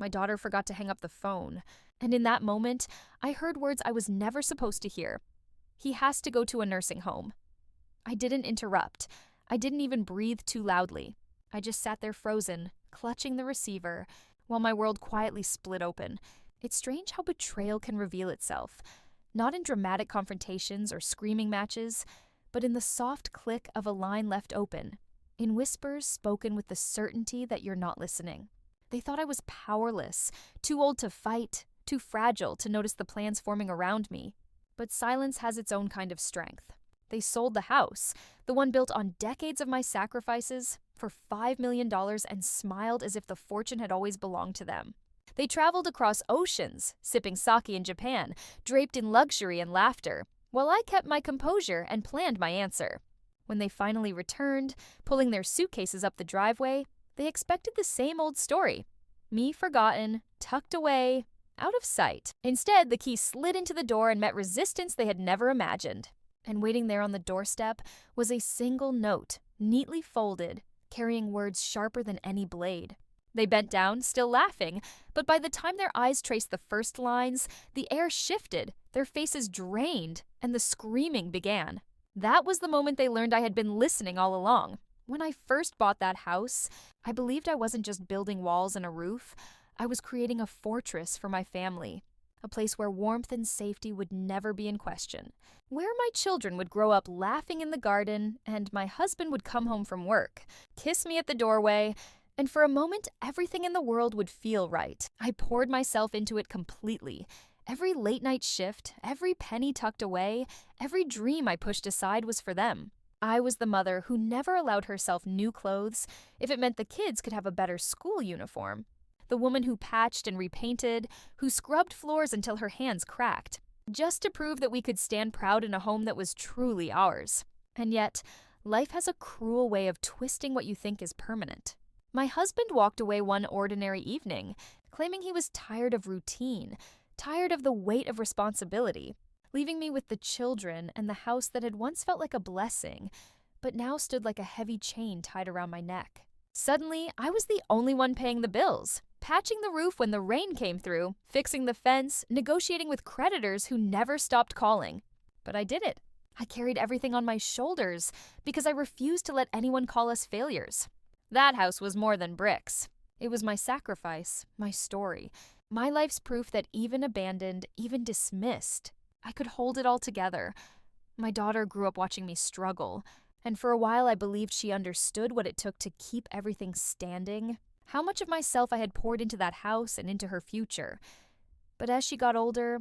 My daughter forgot to hang up the phone. And in that moment, I heard words I was never supposed to hear. He has to go to a nursing home. I didn't interrupt. I didn't even breathe too loudly. I just sat there frozen, clutching the receiver, while my world quietly split open. It's strange how betrayal can reveal itself, not in dramatic confrontations or screaming matches, but in the soft click of a line left open, in whispers spoken with the certainty that you're not listening. They thought I was powerless, too old to fight, too fragile to notice the plans forming around me. But silence has its own kind of strength. They sold the house, the one built on decades of my sacrifices, for $5 million and smiled as if the fortune had always belonged to them. They traveled across oceans, sipping sake in Japan, draped in luxury and laughter, while I kept my composure and planned my answer. When they finally returned, pulling their suitcases up the driveway, they expected the same old story. Me forgotten, tucked away, out of sight. Instead, the key slid into the door and met resistance they had never imagined. And waiting there on the doorstep was a single note, neatly folded, carrying words sharper than any blade. They bent down, still laughing, but by the time their eyes traced the first lines, the air shifted, their faces drained, and the screaming began. That was the moment they learned I had been listening all along. When I first bought that house, I believed I wasn't just building walls and a roof. I was creating a fortress for my family, a place where warmth and safety would never be in question, where my children would grow up laughing in the garden, and my husband would come home from work, kiss me at the doorway, and for a moment, everything in the world would feel right. I poured myself into it completely. Every late-night shift, every penny tucked away, every dream I pushed aside was for them. I was the mother who never allowed herself new clothes if it meant the kids could have a better school uniform. The woman who patched and repainted, who scrubbed floors until her hands cracked, just to prove that we could stand proud in a home that was truly ours. And yet, life has a cruel way of twisting what you think is permanent. My husband walked away one ordinary evening, claiming he was tired of routine, tired of the weight of responsibility, leaving me with the children and the house that had once felt like a blessing, but now stood like a heavy chain tied around my neck. Suddenly, I was the only one paying the bills, patching the roof when the rain came through, fixing the fence, negotiating with creditors who never stopped calling. But I did it. I carried everything on my shoulders because I refused to let anyone call us failures. That house was more than bricks. It was my sacrifice, my story, my life's proof that even abandoned, even dismissed, I could hold it all together. My daughter grew up watching me struggle, and for a while I believed she understood what it took to keep everything standing, how much of myself I had poured into that house and into her future. But as she got older,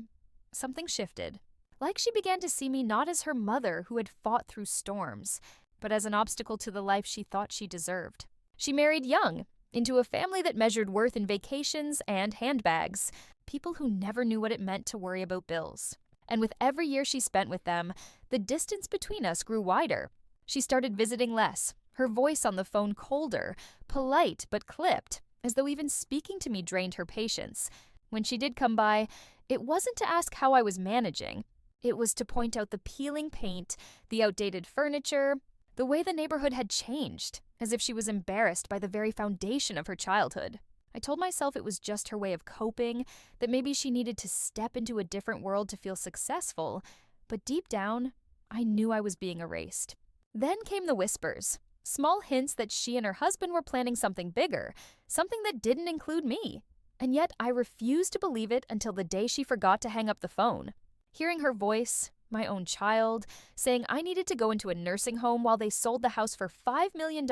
something shifted. Like she began to see me not as her mother who had fought through storms, but as an obstacle to the life she thought she deserved. She married young, into a family that measured worth in vacations and handbags, people who never knew what it meant to worry about bills. And with every year she spent with them, the distance between us grew wider. She started visiting less, her voice on the phone colder, polite but clipped, as though even speaking to me drained her patience. When she did come by, it wasn't to ask how I was managing. It was to point out the peeling paint, the outdated furniture, the way the neighborhood had changed, as if she was embarrassed by the very foundation of her childhood. I told myself it was just her way of coping, that maybe she needed to step into a different world to feel successful, but deep down, I knew I was being erased. Then came the whispers, small hints that she and her husband were planning something bigger, something that didn't include me. And yet I refused to believe it until the day she forgot to hang up the phone. Hearing her voice, my own child, saying I needed to go into a nursing home while they sold the house for $5 million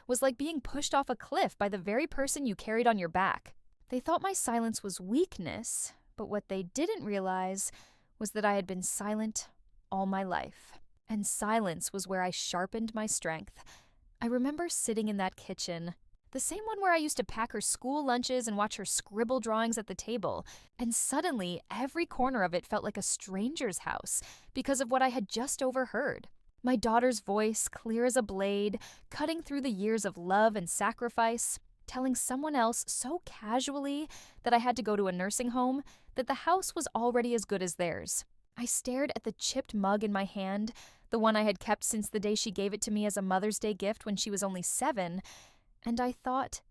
was like being pushed off a cliff by the very person you carried on your back. They thought my silence was weakness, but what they didn't realize was that I had been silent all my life. And silence was where I sharpened my strength. I remember sitting in that kitchen, the same one where I used to pack her school lunches and watch her scribble drawings at the table, and suddenly every corner of it felt like a stranger's house because of what I had just overheard. My daughter's voice, clear as a blade, cutting through the years of love and sacrifice, telling someone else so casually that I had to go to a nursing home that the house was already as good as theirs. I stared at the chipped mug in my hand, the one I had kept since the day she gave it to me as a Mother's Day gift when she was only 7, and I thought,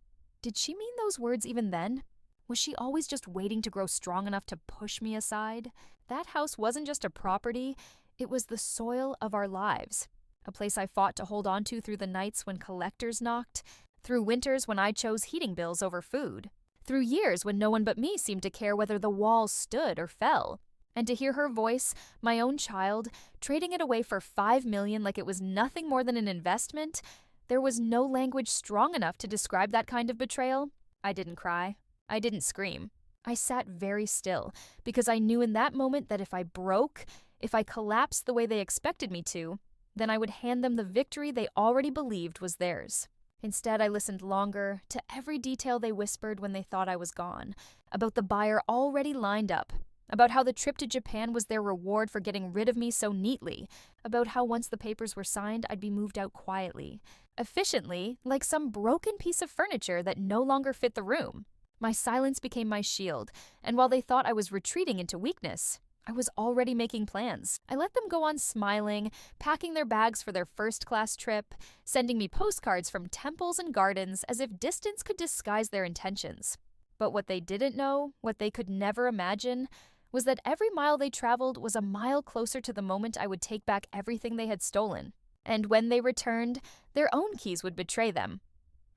did she mean those words even then? Was she always just waiting to grow strong enough to push me aside? That house wasn't just a property, it was the soil of our lives. A place I fought to hold on to through the nights when collectors knocked, through winters when I chose heating bills over food, through years when no one but me seemed to care whether the walls stood or fell. And to hear her voice, my own child, trading it away for $5 million like it was nothing more than an investment, there was no language strong enough to describe that kind of betrayal. I didn't cry. I didn't scream. I sat very still because I knew in that moment that if I broke, if I collapsed the way they expected me to, then I would hand them the victory they already believed was theirs. Instead, I listened longer to every detail they whispered when they thought I was gone, about the buyer already lined up, about how the trip to Japan was their reward for getting rid of me so neatly, about how once the papers were signed, I'd be moved out quietly, efficiently, like some broken piece of furniture that no longer fit the room. My silence became my shield, and while they thought I was retreating into weakness, I was already making plans. I let them go on smiling, packing their bags for their first-class trip, sending me postcards from temples and gardens as if distance could disguise their intentions. But what they didn't know, what they could never imagine, was that every mile they traveled was a mile closer to the moment I would take back everything they had stolen. And when they returned, their own keys would betray them.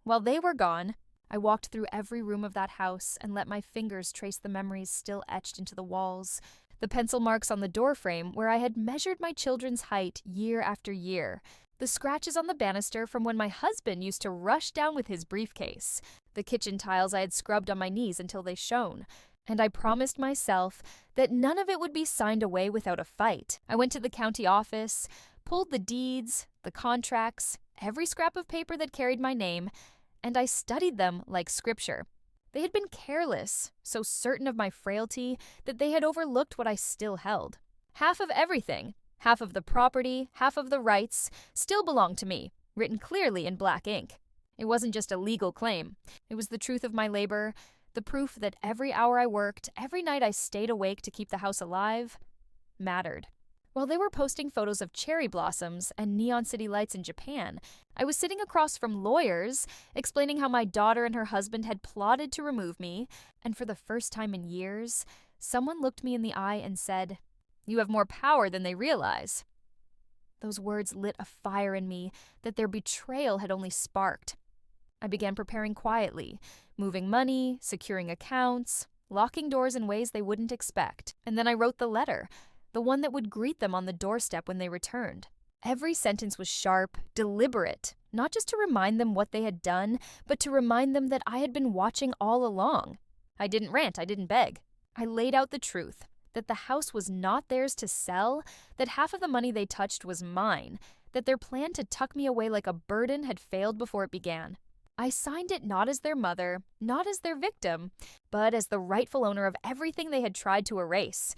While they were gone, I walked through every room of that house and let my fingers trace the memories still etched into the walls, the pencil marks on the doorframe where I had measured my children's height year after year, the scratches on the banister from when my husband used to rush down with his briefcase, the kitchen tiles I had scrubbed on my knees until they shone, and I promised myself that none of it would be signed away without a fight. I went to the county office, pulled the deeds, the contracts, every scrap of paper that carried my name, and I studied them like scripture. They had been careless, so certain of my frailty that they had overlooked what I still held. Half of everything, half of the property, half of the rights, still belonged to me, written clearly in black ink. It wasn't just a legal claim. It was the truth of my labor, the proof that every hour I worked, every night I stayed awake to keep the house alive, mattered. While they were posting photos of cherry blossoms and neon city lights in Japan, I was sitting across from lawyers, explaining how my daughter and her husband had plotted to remove me, and for the first time in years, someone looked me in the eye and said, "You have more power than they realize." Those words lit a fire in me that their betrayal had only sparked. I began preparing quietly, moving money, securing accounts, locking doors in ways they wouldn't expect, and then I wrote the letter, the one that would greet them on the doorstep when they returned. Every sentence was sharp, deliberate, not just to remind them what they had done, but to remind them that I had been watching all along. I didn't rant, I didn't beg. I laid out the truth, that the house was not theirs to sell, that half of the money they touched was mine, that their plan to tuck me away like a burden had failed before it began. I signed it not as their mother, not as their victim, but as the rightful owner of everything they had tried to erase.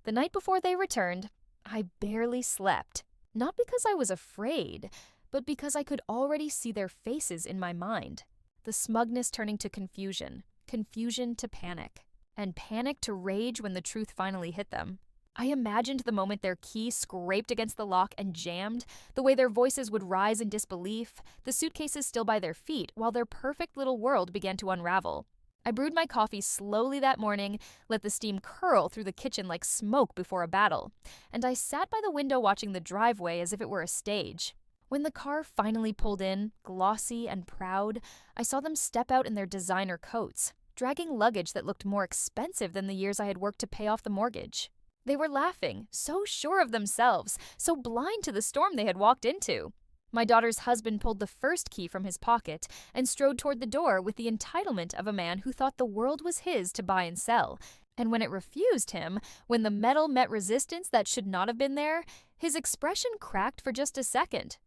The night before they returned, I barely slept, not because I was afraid, but because I could already see their faces in my mind. The smugness turning to confusion, confusion to panic, and panic to rage when the truth finally hit them. I imagined the moment their key scraped against the lock and jammed, the way their voices would rise in disbelief, the suitcases still by their feet, while their perfect little world began to unravel. I brewed my coffee slowly that morning, let the steam curl through the kitchen like smoke before a battle, and I sat by the window watching the driveway as if it were a stage. When the car finally pulled in, glossy and proud, I saw them step out in their designer coats, dragging luggage that looked more expensive than the years I had worked to pay off the mortgage. They were laughing, so sure of themselves, so blind to the storm they had walked into. My daughter's husband pulled the first key from his pocket and strode toward the door with the entitlement of a man who thought the world was his to buy and sell. And when it refused him, when the metal met resistance that should not have been there, his expression cracked for just a second.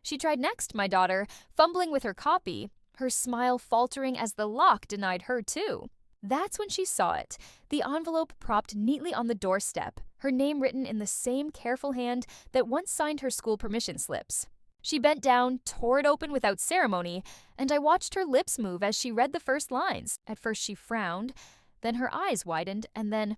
She tried next, my daughter, fumbling with her copy, her smile faltering as the lock denied her too. That's when she saw it, the envelope propped neatly on the doorstep, her name written in the same careful hand that once signed her school permission slips. She bent down, tore it open without ceremony, and I watched her lips move as she read the first lines. At first she frowned, then her eyes widened, and then,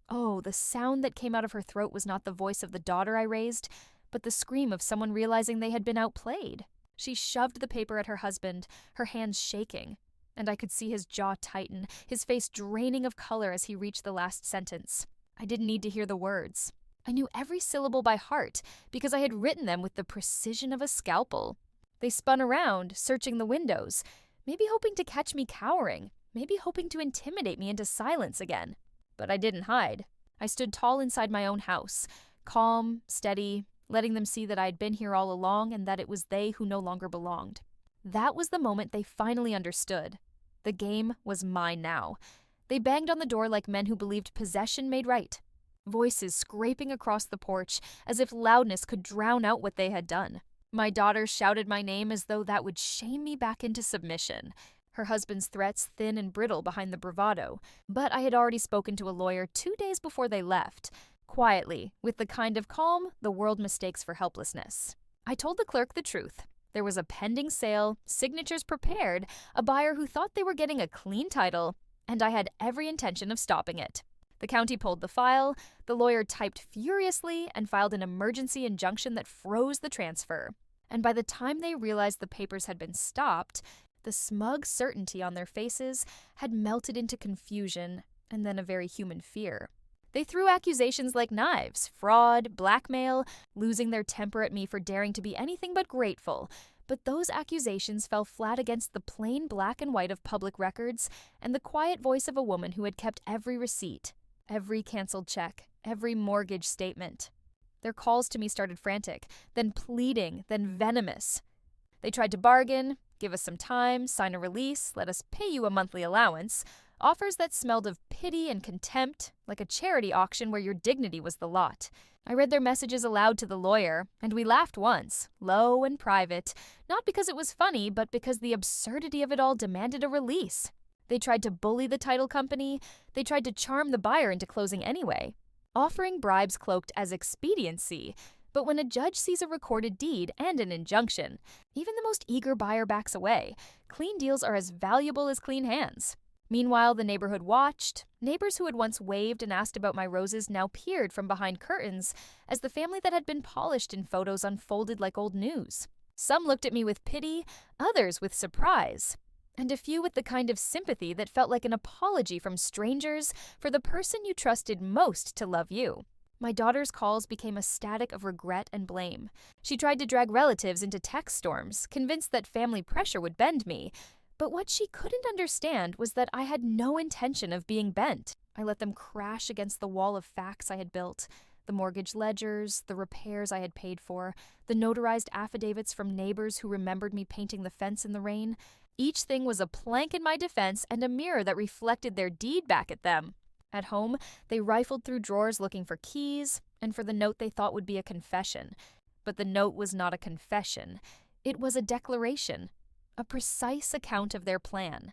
oh, the sound that came out of her throat was not the voice of the daughter I raised, but the scream of someone realizing they had been outplayed. She shoved the paper at her husband, her hands shaking. and I could see his jaw tighten, his face draining of color as he reached the last sentence. I didn't need to hear the words. I knew every syllable by heart because I had written them with the precision of a scalpel. They spun around, searching the windows, maybe hoping to catch me cowering, maybe hoping to intimidate me into silence again. But I didn't hide. I stood tall inside my own house, calm, steady, letting them see that I had been here all along and that it was they who no longer belonged. That was the moment they finally understood. The game was mine now. They banged on the door like men who believed possession made right. Voices scraping across the porch as if loudness could drown out what they had done. My daughter shouted my name as though that would shame me back into submission. Her husband's threats thin and brittle behind the bravado. But I had already spoken to a lawyer 2 days before they left. Quietly, with the kind of calm the world mistakes for helplessness. I told the clerk the truth. There was a pending sale, signatures prepared, a buyer who thought they were getting a clean title, and I had every intention of stopping it. The county pulled the file, the lawyer typed furiously, and filed an emergency injunction that froze the transfer. And by the time they realized the papers had been stopped, the smug certainty on their faces had melted into confusion and then a very human fear. They threw accusations like knives, fraud, blackmail, losing their temper at me for daring to be anything but grateful. But those accusations fell flat against the plain black and white of public records and the quiet voice of a woman who had kept every receipt, every canceled check, every mortgage statement. Their calls to me started frantic, then pleading, then venomous. They tried to bargain, give us some time, sign a release, let us pay you a monthly allowance, offers that smelled of pity and contempt, like a charity auction where your dignity was the lot. I read their messages aloud to the lawyer, and we laughed once, low and private, not because it was funny, but because the absurdity of it all demanded a release. They tried to bully the title company, they tried to charm the buyer into closing anyway, offering bribes cloaked as expediency. But when a judge sees a recorded deed and an injunction, even the most eager buyer backs away. Clean deals are as valuable as clean hands. Meanwhile, the neighborhood watched. Neighbors who had once waved and asked about my roses now peered from behind curtains as the family that had been polished in photos unfolded like old news. Some looked at me with pity, others with surprise, and a few with the kind of sympathy that felt like an apology from strangers for the person you trusted most to love you. My daughter's calls became a static of regret and blame. She tried to drag relatives into text storms, convinced that family pressure would bend me. But what she couldn't understand was that I had no intention of being bent. I let them crash against the wall of facts I had built. The mortgage ledgers, the repairs I had paid for, the notarized affidavits from neighbors who remembered me painting the fence in the rain. Each thing was a plank in my defense and a mirror that reflected their deed back at them. At home, they rifled through drawers looking for keys and for the note they thought would be a confession. But the note was not a confession. It was a declaration. A precise account of their plan.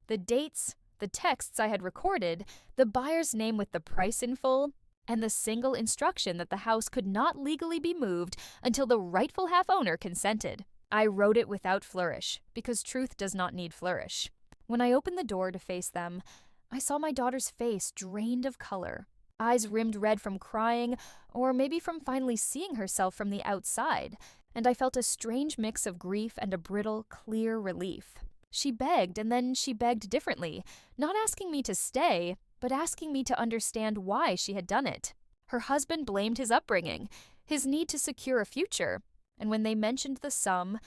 The dates, the texts I had recorded, the buyer's name with the price in full, and the single instruction that the house could not legally be moved until the rightful half-owner consented. I wrote it without flourish, because truth does not need flourish. When I opened the door to face them, I saw my daughter's face drained of color, eyes rimmed red from crying, or maybe from finally seeing herself from the outside, and I felt a strange mix of grief and a brittle, clear relief. She begged, and then she begged differently, not asking me to stay, but asking me to understand why she had done it. Her husband blamed his upbringing, his need to secure a future, and when they mentioned the sum,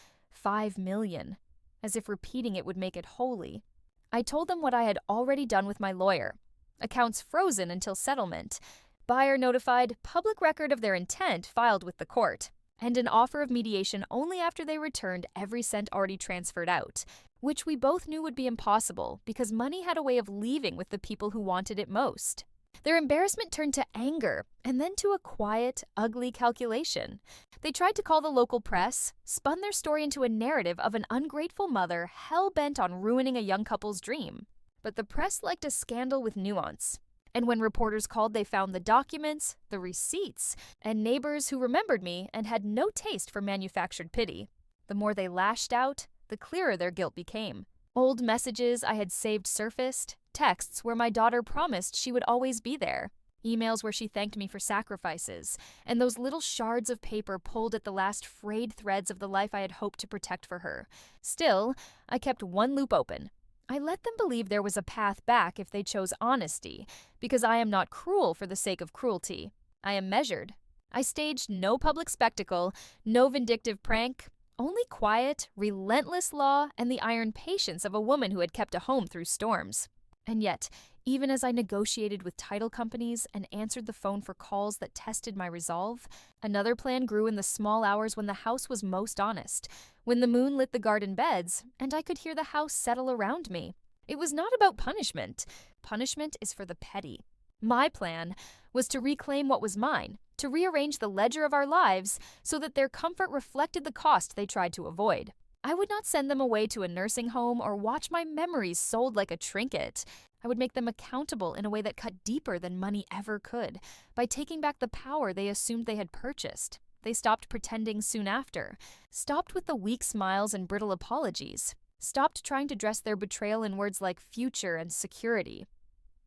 $5 million, as if repeating it would make it holy, I told them what I had already done with my lawyer. Accounts frozen until settlement. Buyer notified, public record of their intent filed with the court, and an offer of mediation only after they returned every cent already transferred out, which we both knew would be impossible because money had a way of leaving with the people who wanted it most. Their embarrassment turned to anger, and then to a quiet, ugly calculation. They tried to call the local press, spun their story into a narrative of an ungrateful mother hell-bent on ruining a young couple's dream. But the press liked a scandal with nuance. And when reporters called, they found the documents, the receipts, and neighbors who remembered me and had no taste for manufactured pity. The more they lashed out, the clearer their guilt became. Old messages I had saved surfaced, texts where my daughter promised she would always be there, emails where she thanked me for sacrifices, and those little shards of paper pulled at the last frayed threads of the life I had hoped to protect for her. Still, I kept one loop open. I let them believe there was a path back if they chose honesty, because I am not cruel for the sake of cruelty. I am measured. I staged no public spectacle, no vindictive prank, only quiet, relentless law and the iron patience of a woman who had kept a home through storms. And yet, even as I negotiated with title companies and answered the phone for calls that tested my resolve, another plan grew in the small hours when the house was most honest, when the moon lit the garden beds and I could hear the house settle around me. It was not about punishment. Punishment is for the petty. My plan was to reclaim what was mine, to rearrange the ledger of our lives so that their comfort reflected the cost they tried to avoid. I would not send them away to a nursing home or watch my memories sold like a trinket. I would make them accountable in a way that cut deeper than money ever could, by taking back the power they assumed they had purchased. They stopped pretending soon after, stopped with the weak smiles and brittle apologies, stopped trying to dress their betrayal in words like future and security.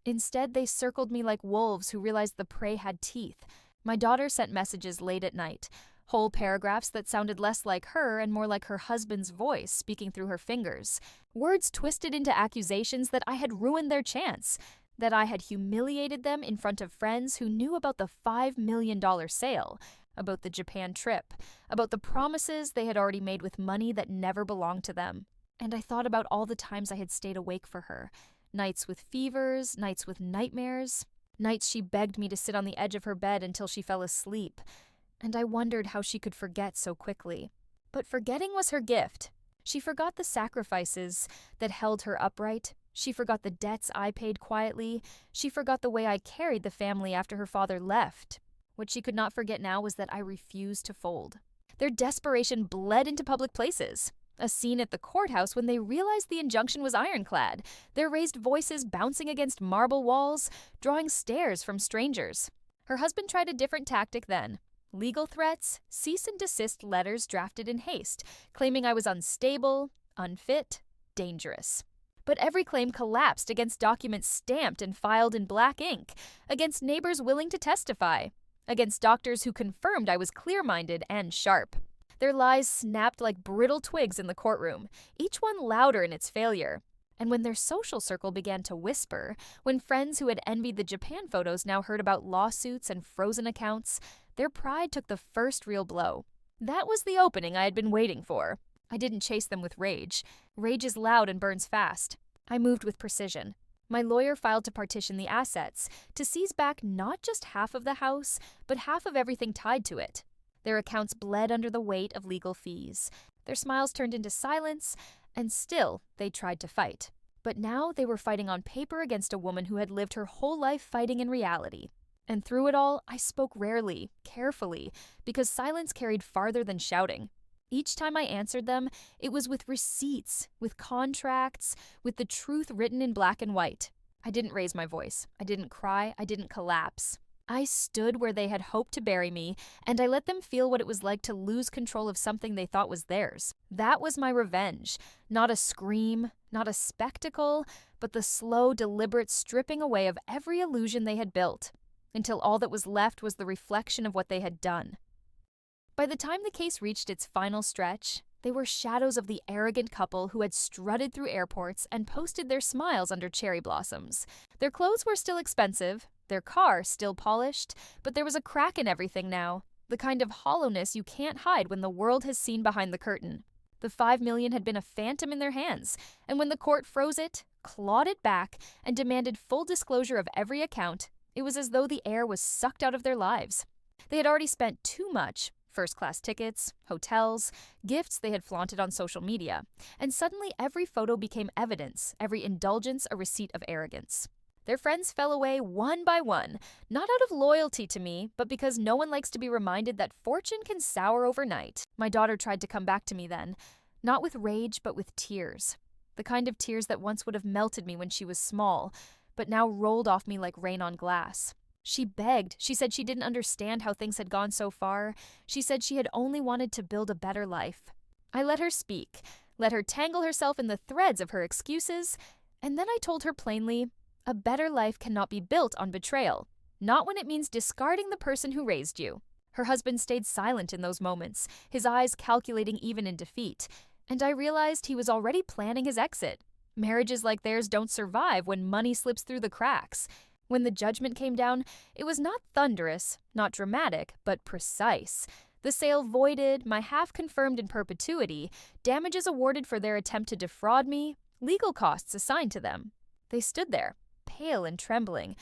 Instead, they circled me like wolves who realized the prey had teeth. My daughter sent messages late at night, whole paragraphs that sounded less like her and more like her husband's voice speaking through her fingers. Words twisted into accusations that I had ruined their chance, that I had humiliated them in front of friends who knew about the $5 million sale, about the Japan trip, about the promises they had already made with money that never belonged to them. And I thought about all the times I had stayed awake for her. Nights with fevers, nights with nightmares, nights she begged me to sit on the edge of her bed until she fell asleep. And I wondered how she could forget so quickly. But forgetting was her gift. She forgot the sacrifices that held her upright. She forgot the debts I paid quietly. She forgot the way I carried the family after her father left. What she could not forget now was that I refused to fold. Their desperation bled into public places. A scene at the courthouse when they realized the injunction was ironclad, their raised voices bouncing against marble walls, drawing stares from strangers. Her husband tried a different tactic then. Legal threats, cease and desist letters drafted in haste, claiming I was unstable, unfit, dangerous. But every claim collapsed against documents stamped and filed in black ink, against neighbors willing to testify, against doctors who confirmed I was clear-minded and sharp. Their lies snapped like brittle twigs in the courtroom, each one louder in its failure. And when their social circle began to whisper, when friends who had envied the Japan photos now heard about lawsuits and frozen accounts, their pride took the first real blow. That was the opening I had been waiting for. I didn't chase them with rage. Rage is loud and burns fast. I moved with precision. My lawyer filed to partition the assets, to seize back not just half of the house, but half of everything tied to it. Their accounts bled under the weight of legal fees. Their smiles turned into silence, and still they tried to fight. But now they were fighting on paper against a woman who had lived her whole life fighting in reality. And through it all, I spoke rarely, carefully, because silence carried farther than shouting. Each time I answered them, it was with receipts, with contracts, with the truth written in black and white. I didn't raise my voice. I didn't cry. I didn't collapse. I stood where they had hoped to bury me, and I let them feel what it was like to lose control of something they thought was theirs. That was my revenge. Not a scream, not a spectacle, but the slow, deliberate stripping away of every illusion they had built, until all that was left was the reflection of what they had done. By the time the case reached its final stretch, they were shadows of the arrogant couple who had strutted through airports and posted their smiles under cherry blossoms. Their clothes were still expensive, their car still polished, but there was a crack in everything now, the kind of hollowness you can't hide when the world has seen behind the curtain. The $5 million had been a phantom in their hands, and when the court froze it, clawed it back, and demanded full disclosure of every account, it was as though the air was sucked out of their lives. They had already spent too much. First-class tickets, hotels, gifts they had flaunted on social media, and suddenly every photo became evidence, every indulgence a receipt of arrogance. Their friends fell away one by one, not out of loyalty to me, but because no one likes to be reminded that fortune can sour overnight. My daughter tried to come back to me then, not with rage, but with tears. The kind of tears that once would have melted me when she was small, but now rolled off me like rain on glass. She begged. She said she didn't understand how things had gone so far. She said she had only wanted to build a better life. I let her speak, let her tangle herself in the threads of her excuses, and then I told her plainly, a better life cannot be built on betrayal, not when it means discarding the person who raised you. Her husband stayed silent in those moments, his eyes calculating even in defeat, and I realized he was already planning his exit. Marriages like theirs don't survive when money slips through the cracks. When the judgment came down, it was not thunderous, not dramatic, but precise. The sale voided, my half confirmed in perpetuity, damages awarded for their attempt to defraud me, legal costs assigned to them. They stood there, pale and trembling,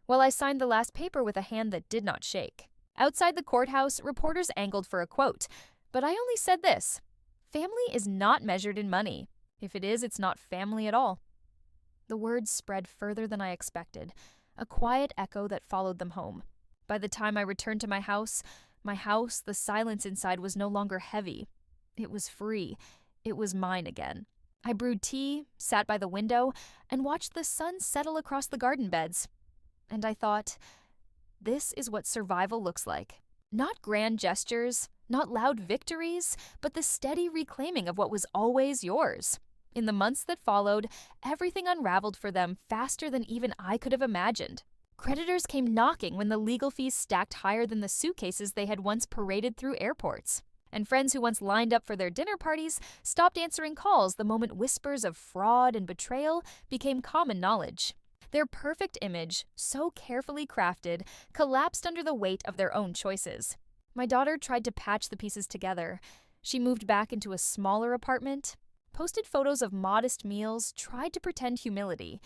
while I signed the last paper with a hand that did not shake. Outside the courthouse, reporters angled for a quote, but I only said this: family is not measured in money. If it is, it's not family at all. The words spread further than I expected, a quiet echo that followed them home. By the time I returned to my house, the silence inside was no longer heavy. It was free. It was mine again. I brewed tea, sat by the window, and watched the sun settle across the garden beds. And I thought, this is what survival looks like. Not grand gestures, not loud victories, but the steady reclaiming of what was always yours. In the months that followed, everything unraveled for them faster than even I could have imagined. Creditors came knocking when the legal fees stacked higher than the suitcases they had once paraded through airports. And friends who once lined up for their dinner parties stopped answering calls the moment whispers of fraud and betrayal became common knowledge. Their perfect image, so carefully crafted, collapsed under the weight of their own choices. My daughter tried to patch the pieces together. She moved back into a smaller apartment, posted photos of modest meals, tried to pretend humility.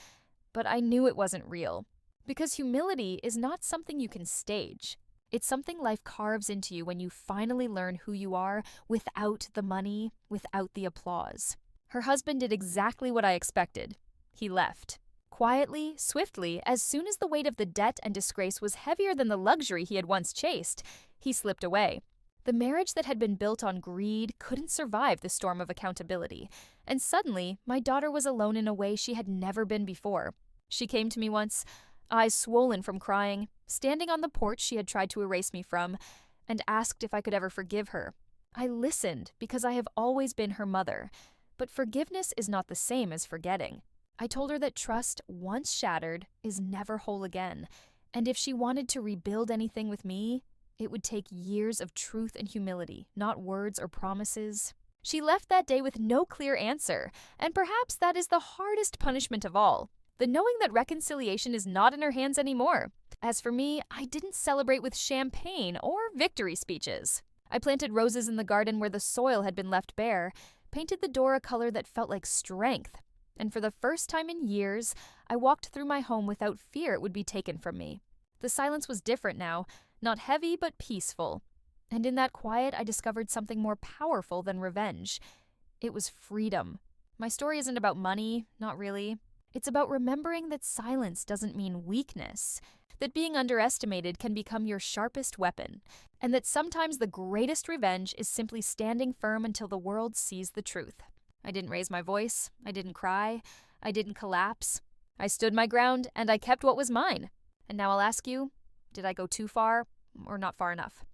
But I knew it wasn't real. Because humility is not something you can stage. It's something life carves into you when you finally learn who you are without the money, without the applause. Her husband did exactly what I expected. He left. Quietly, swiftly, as soon as the weight of the debt and disgrace was heavier than the luxury he had once chased, he slipped away. The marriage that had been built on greed couldn't survive the storm of accountability, and suddenly my daughter was alone in a way she had never been before. She came to me once, eyes swollen from crying, standing on the porch she had tried to erase me from, and asked if I could ever forgive her. I listened because I have always been her mother, but forgiveness is not the same as forgetting. I told her that trust, once shattered, is never whole again, and if she wanted to rebuild anything with me, it would take years of truth and humility, not words or promises. She left that day with no clear answer, and perhaps that is the hardest punishment of all. The knowing that reconciliation is not in her hands anymore. As for me, I didn't celebrate with champagne or victory speeches. I planted roses in the garden where the soil had been left bare, painted the door a color that felt like strength, and for the first time in years, I walked through my home without fear it would be taken from me. The silence was different now, not heavy but peaceful. And in that quiet, I discovered something more powerful than revenge. It was freedom. My story isn't about money, not really. It's about remembering that silence doesn't mean weakness, that being underestimated can become your sharpest weapon, and that sometimes the greatest revenge is simply standing firm until the world sees the truth. I didn't raise my voice, I didn't cry, I didn't collapse. I stood my ground, and I kept what was mine. And now I'll ask you, did I go too far or not far enough?